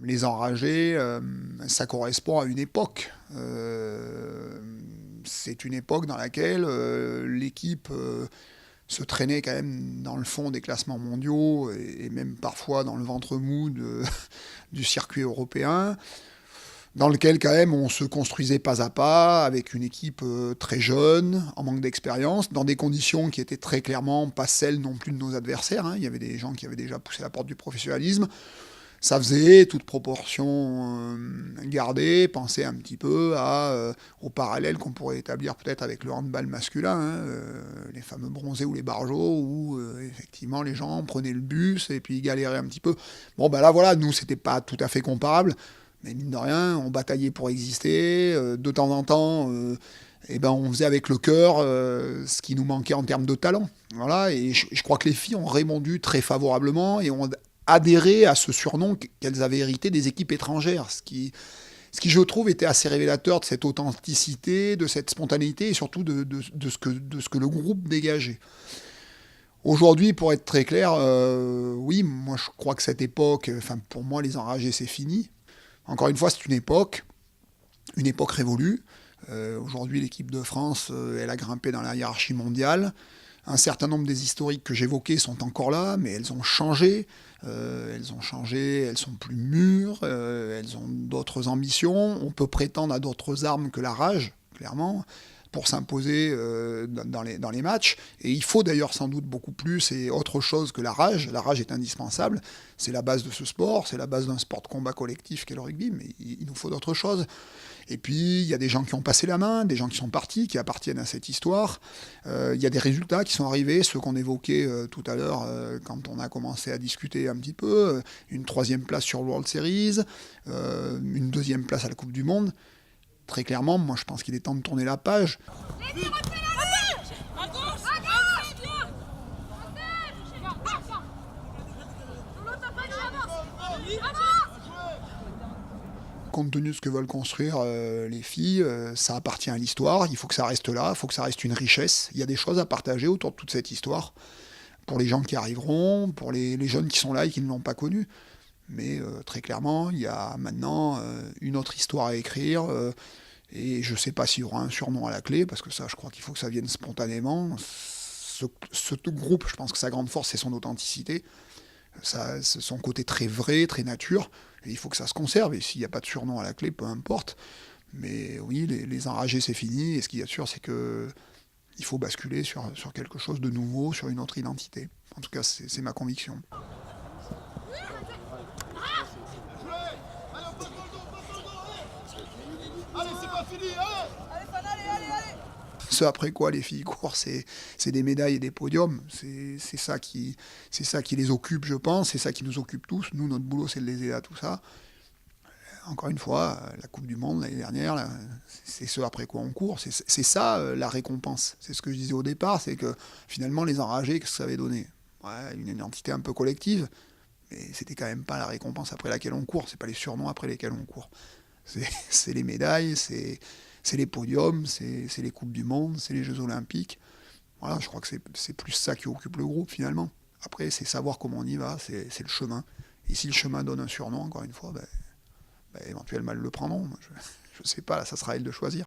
Les enragés, ça correspond à une époque. C'est une époque dans laquelle l'équipe se traînait quand même dans le fond des classements mondiaux et même parfois dans le ventre mou du circuit européen, dans lequel quand même on se construisait pas à pas avec une équipe très jeune, en manque d'expérience, dans des conditions qui étaient très clairement pas celles non plus de nos adversaires. Hein. Il y avait des gens qui avaient déjà poussé la porte du professionnalisme. Ça faisait, toute proportion gardée, penser un petit peu au parallèle qu'on pourrait établir peut-être avec le handball masculin, hein, les fameux bronzés ou les barjots, où effectivement les gens prenaient le bus et puis galéraient un petit peu. Bon, ben là voilà, nous c'était pas tout à fait comparable, mais mine de rien, on bataillait pour exister, de temps en temps. Eh ben, on faisait avec le cœur ce qui nous manquait en termes de talent. Voilà, et je crois que les filles ont répondu très favorablement et ont adhérer à ce surnom qu'elles avaient hérité des équipes étrangères, ce qui je trouve était assez révélateur de cette authenticité, de cette spontanéité et surtout de ce que le groupe dégageait. Aujourd'hui, pour être très clair, oui, moi je crois que cette époque, enfin pour moi les enragés c'est fini. Encore une fois, c'est une époque révolue. Aujourd'hui, l'équipe de France, elle a grimpé dans la hiérarchie mondiale. Un certain nombre des historiques que j'évoquais sont encore là, mais elles ont changé. Elles sont plus mûres, elles ont d'autres ambitions. On peut prétendre à d'autres armes que la rage, clairement, pour s'imposer dans les matchs. Et il faut d'ailleurs sans doute beaucoup plus et autre chose que la rage. La rage est indispensable. C'est la base de ce sport, c'est la base d'un sport de combat collectif qu'est le rugby, mais il nous faut d'autres choses. Et puis, il y a des gens qui ont passé la main, des gens qui sont partis, qui appartiennent à cette histoire. Il y a des résultats qui sont arrivés, ceux qu'on évoquait tout à l'heure quand on a commencé à discuter un petit peu. Une 3e place sur World Series, une 2e place à la Coupe du Monde. Très clairement, moi, je pense qu'il est temps de tourner la page. Compte tenu de ce que veulent construire les filles, ça appartient à l'histoire, il faut que ça reste là, il faut que ça reste une richesse. Il y a des choses à partager autour de toute cette histoire, pour les gens qui arriveront, pour les jeunes qui sont là et qui ne l'ont pas connue. Mais très clairement, il y a maintenant une autre histoire à écrire, et je ne sais pas s'il y aura un surnom à la clé, parce que ça, je crois qu'il faut que ça vienne spontanément. Ce groupe, je pense que sa grande force, c'est son authenticité. Son côté très vrai, très nature, et il faut que ça se conserve, et s'il n'y a pas de surnom à la clé, peu importe. Mais oui, les enragés, c'est fini, et ce qu'il y a de sûr, c'est qu'il faut basculer sur quelque chose de nouveau, sur une autre identité. En tout cas, c'est ma conviction. Allez, c'est pas fini, allez. Ce après quoi les filles courent, c'est des médailles et des podiums. C'est ça qui les occupe, je pense. C'est ça qui nous occupe tous. Nous, notre boulot, c'est de les aider à tout ça. Encore une fois, la Coupe du Monde l'année dernière, là, c'est ce après quoi on court. C'est ça la récompense. C'est ce que je disais au départ, c'est que finalement les enragés, qu'est-ce que ça avait donné? Ouais, une identité un peu collective, mais c'était quand même pas la récompense après laquelle on court. C'est pas les surnoms après lesquels on court. C'est les médailles, c'est les podiums, c'est les Coupes du Monde, c'est les Jeux Olympiques. Voilà, je crois que c'est plus ça qui occupe le groupe finalement. Après, c'est savoir comment on y va, c'est le chemin. Et si le chemin donne un surnom, encore une fois, éventuellement, elles le prendront. Je ne sais pas, là, ça sera à elles de choisir.